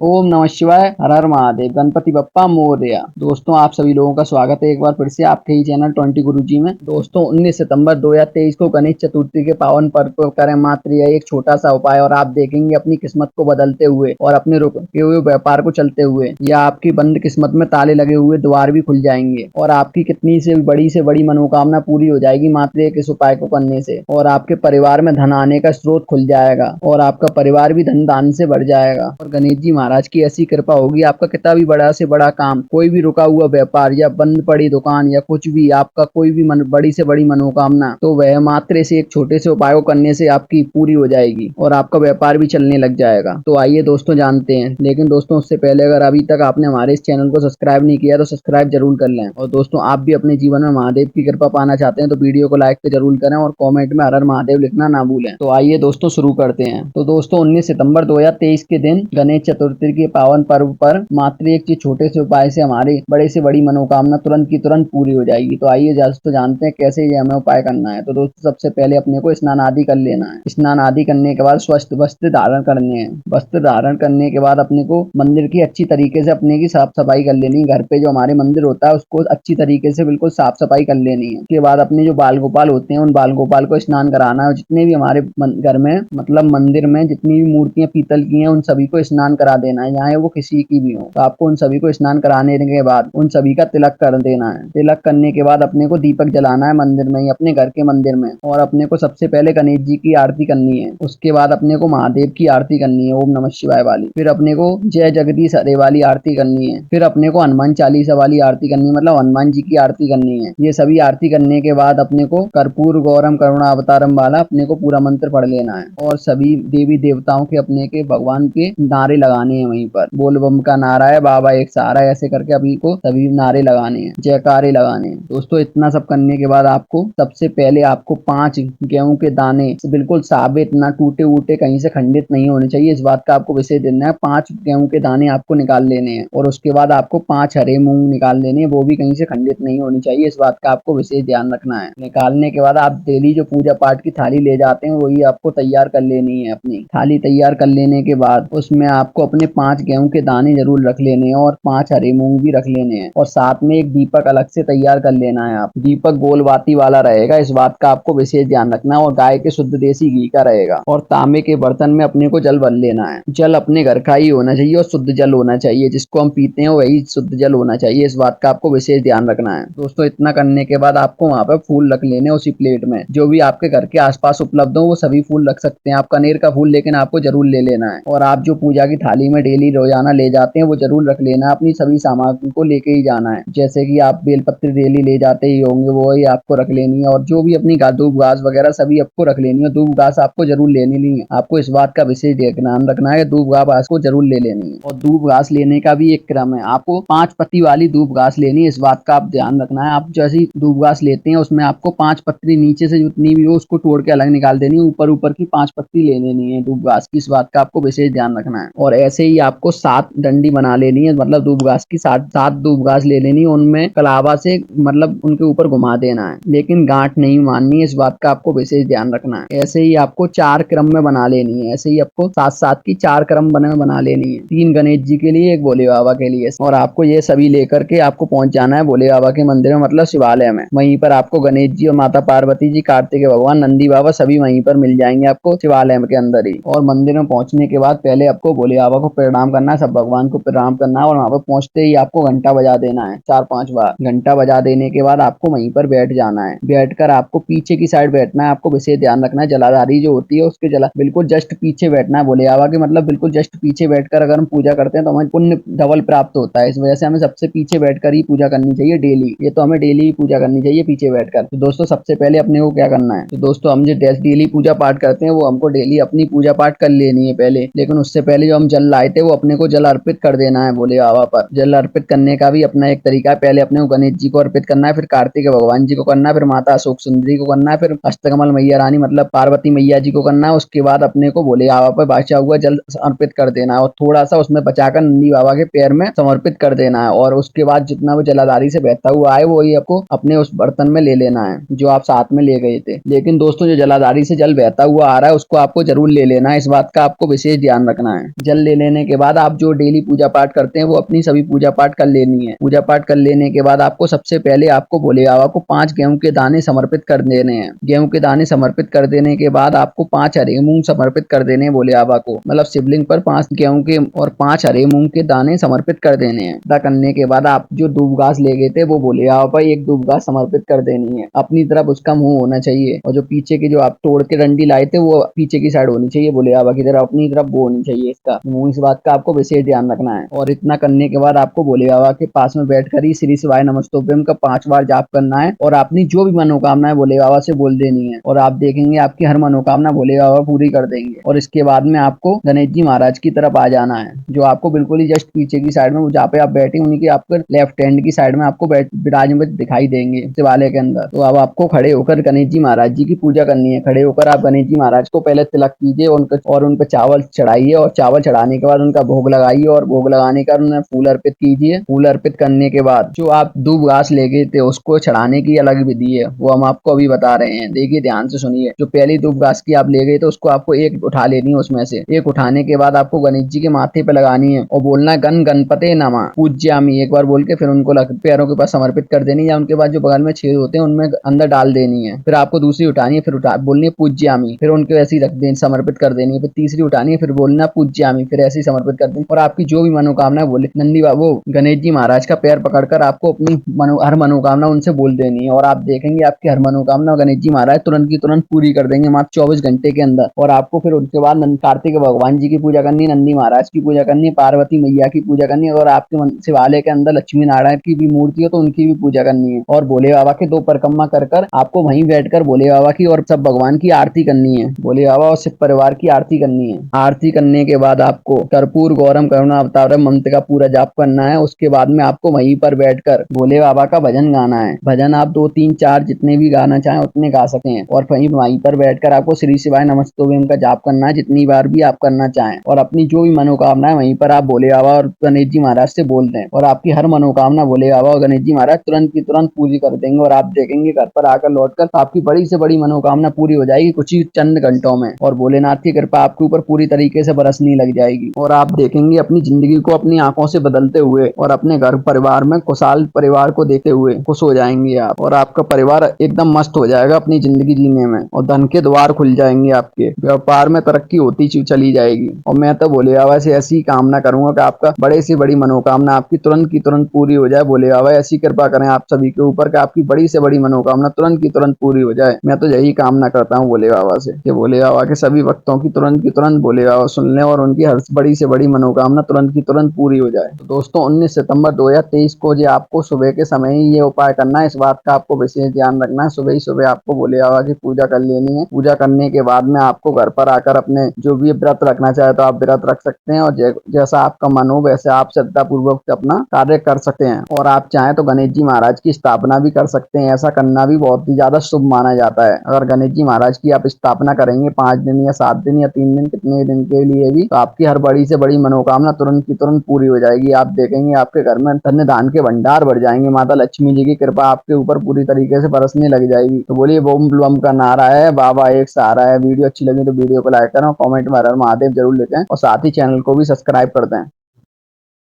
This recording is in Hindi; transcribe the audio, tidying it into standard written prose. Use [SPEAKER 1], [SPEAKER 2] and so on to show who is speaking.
[SPEAKER 1] ओम नमः शिवाय। हर हर महादेव। गणपति बप्पा मोरया। दोस्तों, आप सभी लोगों का स्वागत है एक बार फिर से आपके ही चैनल 20 गुरुजी में। दोस्तों, 19 सितंबर 2023 को गणेश चतुर्थी के पावन पर्व पर करें मात्र यह एक छोटा सा उपाय और आप देखेंगे अपनी किस्मत को बदलते हुए और अपने रुके हुए व्यापार को चलते हुए या आपकी बंद किस्मत में ताले लगे हुए द्वार भी खुल जाएंगे और आपकी कितनी से बड़ी मनोकामना पूरी हो जाएगी मात्र एक इस उपाय को करने से। और आपके परिवार में धन आने का स्रोत खुल जाएगा और आपका परिवार भी धन दान से बढ़ जाएगा और गणेश जी महाराज की ऐसी कृपा होगी, आपका कितना भी बड़ा से बड़ा काम, कोई भी रुका हुआ व्यापार या बंद पड़ी दुकान या कुछ भी, आपका कोई भी बड़ी से बड़ी मनोकामना, तो वह मात्र से एक छोटे से उपाय को करने से आपकी पूरी हो जाएगी और आपका व्यापार भी चलने लग जाएगा। तो आइए दोस्तों जानते हैं, लेकिन दोस्तों उससे पहले अगर अभी तक आपने हमारे इस चैनल को सब्सक्राइब नहीं किया तो सब्सक्राइब जरूर कर लें। और दोस्तों, आप भी अपने जीवन में महादेव की कृपा पाना चाहते हैं तो वीडियो को लाइक जरूर करें और कॉमेंट में हर हर महादेव लिखना ना भूलें। तो आइए दोस्तों शुरू करते हैं। तो दोस्तों, 19 सितंबर 2023 के दिन गणेश चतुर्थी के पावन पर्व पर मात्र एक चीज छोटे से उपाय से हमारी बड़े से बड़ी मनोकामना तुरंत की तुरंत पूरी हो जाएगी। तो आइए दोस्तों जानते हैं कैसे ये हमें उपाय करना है। तो दोस्तों, सबसे पहले अपने को स्नान आदि कर लेना है। स्नान आदि करने के बाद स्वस्थ वस्त्र धारण करने हैं। वस्त्र धारण करने के बाद अपने को मंदिर की अच्छी तरीके से अपने की साफ सफाई कर लेनी है। घर पे जो हमारे मंदिर होता है उसको अच्छी तरीके से बिल्कुल साफ सफाई कर लेनी है। उसके बाद अपने जो बाल गोपाल होते हैं उन बाल गोपाल को स्नान कराना है। जितने भी हमारे घर में मतलब मंदिर में जितनी भी मूर्तियां पीतल की हैं उन सभी को स्नान करा देना है, चाहे वो किसी की भी हो। तो आपको उन सभी को स्नान कराने के बाद उन सभी का तिलक कर देना है। तिलक करने के बाद अपने को दीपक जलाना है मंदिर में ही, अपने घर के मंदिर में। और अपने को सबसे पहले गणेश जी की आरती करनी है। उसके बाद अपने को महादेव की आरती करनी है, ओम नमः शिवाय वाली। फिर अपने को जय जगदीश हरे वाली आरती करनी है। फिर अपने को हनुमान चालीसा वाली आरती करनी है, मतलब हनुमान जी की आरती करनी है। ये सभी आरती करने के बाद अपने को कर्पूर गौरम करुणा अवतारम वाला अपने को पूरा मंत्र पढ़ लेना है और सभी देवी देवताओं के अपने के भगवान के नारे लगाने हैं वहीं पर। बोल बम का नारा है, बाबा एक सहारा, ऐसे करके अभी को सभी नारे लगाने हैं, जयकारे लगाने हैं। दोस्तों, इतना सब करने के बाद आपको सबसे पहले आपको 5 गेहूं के दाने बिल्कुल साबित, ना टूटे वूटे, कहीं से खंडित नहीं होने चाहिए, इस बात का आपको विशेष देना है। 5 गेहूं के दाने आपको निकाल लेने हैं और उसके बाद आपको 5 हरे मूंग निकाल लेने हैं, वो भी कहीं से खंडित नहीं होनी चाहिए, इस बात का आपको विशेष ध्यान रखना है। निकालने के बाद आप डेली जो पूजा पाठ की थाली ले जाते हैं वही आपको तैयार कर लेनी है। अपनी थाली तैयार कर लेने के बाद उसमें आपको अपने 5 गेहूं के दाने जरूर रख लेने हैं और 5 हरे मूंग भी रख लेने हैं और साथ में एक दीपक अलग से तैयार कर लेना है। आप दीपक गोल बाती वाला रहेगा, इस बात का आपको विशेष ध्यान रखना है और गाय के शुद्ध देसी घी का रहेगा। और तांबे के बर्तन में अपने को जल भर लेना है। जल अपने घर का ही होना चाहिए और शुद्ध जल होना चाहिए, जिसको हम पीते हैं वही शुद्ध जल होना चाहिए, इस बात का आपको विशेष ध्यान रखना है। दोस्तों, इतना करने के बाद आपको वहां पर फूल रख लेने उसी प्लेट में। जो भी आपके घर के आसपास उपलब्ध हो वो सभी फूल रख सकते हैं आप। कनेर का फूल लेकिन आपको जरूर ले लेना है और आप जो पूजा की थाली में डेली रोजाना ले जाते हैं वो जरूर रख लेना है। अपनी सभी सामग्री को लेके ही जाना है, जैसे कि आप बेलपत्र डेली ले जाते ही होंगे वो ही आपको रख लेनी है और जो भी अपनी धूप घास वगैरह सभी आपको रख लेनी है। धूप घास आपको जरूर लेनी नहीं है, आपको इस बात का विशेष ध्यान रखना है, धूप घास को जरूर ले लेनी है। और धूप घास लेने का भी एक क्रम है, आपको 5 पत्ती वाली धूप घास लेनी है, इस बात का आप ध्यान रखना है। आप जैसी धूप घास लेते हैं उसमें आपको 5 पत्ती नीचे से जितनी भी हो उसको तोड़ के अलग निकाल देनी है, ऊपर ऊपर की 5 पत्ती ले लेनी है धूप घास की, इस बात का आपको विशेष ध्यान रखना है। और ऐसे ही आपको 7 डंडी बना लेनी है, मतलब धूप घास की 7 धूप घास ले लेनी है, उनमें कलावा से मतलब उनके ऊपर घुमा देना है, लेकिन गांठ नहीं मारनी है, इस बात का आपको विशेष ध्यान रखना है। ऐसे ही आपको 4 क्रम में बना लेनी है, ऐसे ही आपको 7-7 की 4 क्रम बना लेनी है, 3 गणेश जी के लिए, 1 भोले बाबा के लिए। और आपको ये सभी लेकर के आपको पहुंच जाना है भोले बाबा के मंदिर में, मतलब शिवालय में। वहीं पर आपको गणेश जी और माता पार्वती जी, कार्तिक भगवान, नंदी बाबा सभी वहीं पर मिल जाएंगे आपको शिवालय के अंदर ही। और मंदिर में पहुंचने के बाद पहले आपको भोले बाबा को प्रणाम करना है, सब भगवान को प्रणाम करना है और वहां पर पहुंचते ही आपको घंटा बजा देना है 4-5 बार। घंटा बजा देने के बाद आपको वहीं पर बैठ जाना है। बैठकर आपको पीछे की साइड बैठना है, आपको विशेष ध्यान रखना है जलाधारी जो होती है उसके बिल्कुल जस्ट पीछे बैठना है भोले बाबा के, मतलब बिल्कुल जस्ट पीछे बैठकर अगर हम पूजा करते हैं तो हमें पुण्य डबल प्राप्त होता है। इस वजह से हमें सबसे पीछे बैठकर ही पूजा करनी चाहिए डेली, ये तो हमें डेली ही पूजा करनी चाहिए पीछे बैठकर। तो दोस्तों, सबसे पहले अपने को क्या करना है, तो दोस्तों हम जो डेली पूजा पाठ करते हैं वो हमको डेली अपनी पूजा पाठ कर लेनी है पहले, लेकिन उससे पहले जो हम जल लाए थे वो अपने को जल अर्पित कर देना है भोले बाबा पर। जल अर्पित करने का भी अपना एक तरीका है, पहले अपने को गणेश जी को अर्पित करना है, फिर कार्तिक भगवान जी को करना है, फिर माता अशोक सुंदरी को करना है, फिर अष्टकमल मैया रानी मतलब पार्वती मैया जी को करना है। उसके बाद अपने को भोले बाबा पर बचा हुआ जल अर्पित कर देना है और थोड़ा सा उसमें बचाकर नंदी बाबा के पैर में समर्पित कर देना है। और उसके बाद जितना वो जलाधारी से बहता हुआ आए वही आपको अपने उस बर्तन में ले लेना है जो आप साथ में ले गए थे। लेकिन दोस्तों, जो जलाधारी से जल बहता हुआ आ रहा है उसको आपको जरूर ले लेना है, इस बात का आपको विशेष ध्यान रखना है। जल ले लेने लेने के बाद आप जो डेली पूजा पाठ करते हैं वो अपनी सभी पूजा पाठ कर लेनी है। पूजा पाठ कर लेने के बाद आपको सबसे पहले आपको भोले बाबा को 5 गेहूं के दाने समर्पित कर देने हैं। गेहूं के दाने समर्पित कर देने के बाद आपको 5 हरे मूंग समर्पित कर देने हैं भोले बाबा को, मतलब शिवलिंग पर 5 गेहूं के और 5 हरे मूंग के दाने समर्पित कर देने हैं। ऐसा करने के बाद आप जो दूब घास ले गए थे वो भोले बाबा पर एक दूब घास समर्पित कर देनी है। अपनी तरफ उसका मुंह होना चाहिए और जो पीछे की जो आप तोड़ के डंडी लाए थे वो पीछे की साइड होनी चाहिए भोले बाबा की तरफ, अपनी तरफ वो होनी चाहिए इसका मुंह। इस बात का आपको विशेष ध्यान रखना है। और इतना करने के बाद आपको भोले बाबा के पास में बैठकर ही श्री शिवाय नमस्तोभ्यम का 5 बार जाप करना है और अपनी जो भी मनोकामना है भोले बाबा से बोल देनी है और आप देखेंगे आपकी हर मनोकामना भोले बाबा पूरी कर देंगे। और इसके बाद में आपको गणेश जी महाराज की तरफ आ जाना है, जो आपको बिल्कुल ही जस्ट पीछे की साइड में जहाँ पे आप बैठे उन्हीं के आपके लेफ्ट हैंड की साइड में आपको विराजमान दिखाई देंगे शिवालय के अंदर। तो अब आपको खड़े होकर गणेश जी महाराज जी की पूजा करनी है। खड़े होकर आप गणेश जी महाराज को पहले तिलक कीजिए और उन पर चावल चढ़ाइए और चावल चढ़ाने के बाद उनका भोग लगाइए और भोग लगाने का उन्हें फूल अर्पित कीजिए। फूल अर्पित करने के बाद जो आप दूब घास ले गए थे उसको चढ़ाने की अलग विधि है, वो हम आपको अभी बता रहे हैं। देखिए ध्यान से सुनिए। जो पहली दूब घास की आप ले गए तो उसको आपको एक उठा लेनी है, उसमें से एक उठाने के बाद आपको गणेश जी के माथे पे लगानी है और बोलना गण गणपते नमः पूज्यामि एक बार बोल के फिर उनको पैरों के पास समर्पित कर देनी है, या उनके पास जो बगल में छेद होते हैं उनमें अंदर डाल देनी है। फिर आपको दूसरी उठानी है, फिर बोलनी है पूज्यामि, फिर उनके ऐसे ही रख देनी समर्पित कर देनी है। फिर तीसरी उठानी है, फिर बोलना पूज्यामि, फिर ऐसे ही समर्पित कर देनी। और आपकी जो भी मनोकामना बोले नंदी बाबू गणेश जी महाराज का पैर पकड़कर आपको अपनी हर मनोकामना उनसे बोल देनी है और आप देखेंगे आपकी हर मनोकामना गणेश जी महाराज तुरंत की तुरंत पूरी कर देंगे मात्र 24 घंटे के अंदर। और आपको फिर उसके बाद कार्तिक भगवान जी की पूजा करनी है, नंदी महाराज की पूजा करनी है, पार्वती मैया की पूजा करनी है और आपके शिवालय के अंदर लक्ष्मी नारायण की भी मूर्ति है तो उनकी भी पूजा करनी है। और भोले बाबा के 2 परिक्रमा कर आपको वहीं बैठकर भोले बाबा की और सब भगवान की आरती करनी है। भोले बाबा और शिव परिवार की आरती करनी है। आरती करने के बाद आपको कर्पूर गौरम करुणा अवतारम मंत्र का पूरा जाप करना है। उसके बाद में आपको वहीं पर बैठकर भोले बाबा का भजन गाना है। भजन आप 2 3 4 जितने भी गाना चाहें उतने गा सकते हैं और वहीं पर बैठकर आपको श्री शिवाय नमस्तोभ्यम का जाप करना है जितनी बार भी आप करना चाहें और अपनी जो भी मनोकामना है वहीं पर आप भोले बाबा और गणेश जी महाराज से बोल दें और आपकी हर मनोकामना भोले बाबा और गणेश जी महाराज तुरंत की तुरंत पूरी कर देंगे। और आप देखेंगे घर पर आकर लौटकर आपकी बड़ी से बड़ी मनोकामना पूरी हो जाएगी कुछ ही चंद घंटों में और भोलेनाथ की कृपा आपके ऊपर पूरी तरीके से बरसने लग जाएगी और आप देखेंगे अपनी जिंदगी को अपनी आंखों से बदलते हुए और अपने घर परिवार में खुशहाल परिवार को देखते हुए खुश हो जाएंगे आप और आपका परिवार एकदम मस्त हो जाएगा अपनी जिंदगी जीने में और धन के द्वार खुल जाएंगे, आपके व्यापार में तरक्की होती चली जाएगी। और मैं तो भोले बाबा से ऐसी कामना करूंगा कि आपका बड़े से बड़ी मनोकामना आपकी तुरंत की तुरंत पूरी हो जाए। भोले बाबा ऐसी कृपा करें आप सभी के ऊपर कि आपकी बड़ी से बड़ी मनोकामना तुरंत की तुरंत पूरी हो जाए। मैं तो यही कामना करता हूँ भोले बाबा से कि भोले बाबा के सभी भक्तों की तुरंत भोले बाबा सुन लें और उनकी हर बड़ी से बड़ी मनोकामना तुरंत की तुरंत पूरी हो जाए। तो दोस्तों 19 सितंबर 2023 को जो आपको सुबह के समय ही ये उपाय करना है, इस बात का आपको विशेष ध्यान रखना है। सुबह ही सुबह आपको भोले बाबा की पूजा कर लेनी है। पूजा करने के बाद में आपको घर पर आकर अपने जो भी व्रत रखना चाहे तो आप व्रत रख सकते हैं और जैसा आपका मन हो वैसे आप श्रद्धा पूर्वक अपना कार्य कर सकते हैं। और आप चाहें तो गणेश जी महाराज की स्थापना भी कर सकते हैं। ऐसा करना भी बहुत ही ज्यादा शुभ माना जाता है। अगर गणेश जी महाराज की आप स्थापना करेंगे 5 दिन या 7 दिन या 3 दिन कितने दिन के लिए भी, तो आपकी हर बड़ी से बड़ी मनोकामना तुरंत की तुरंत पूरी हो जाएगी। आप देखेंगे आपके घर में धन्य दान के भंडार बढ़ जाएंगे। माता लक्ष्मी जी की कृपा आपके ऊपर पूरी तरीके से बरसने लग जाएगी। तो बोलिए बोम बम का नारा है, बाबा एक सहारा है। वीडियो अच्छी लगी तो वीडियो को लाइक करें और कमेंट में हर हर महादेव जरूर लिखें और साथ ही चैनल को भी सब्सक्राइब कर दें।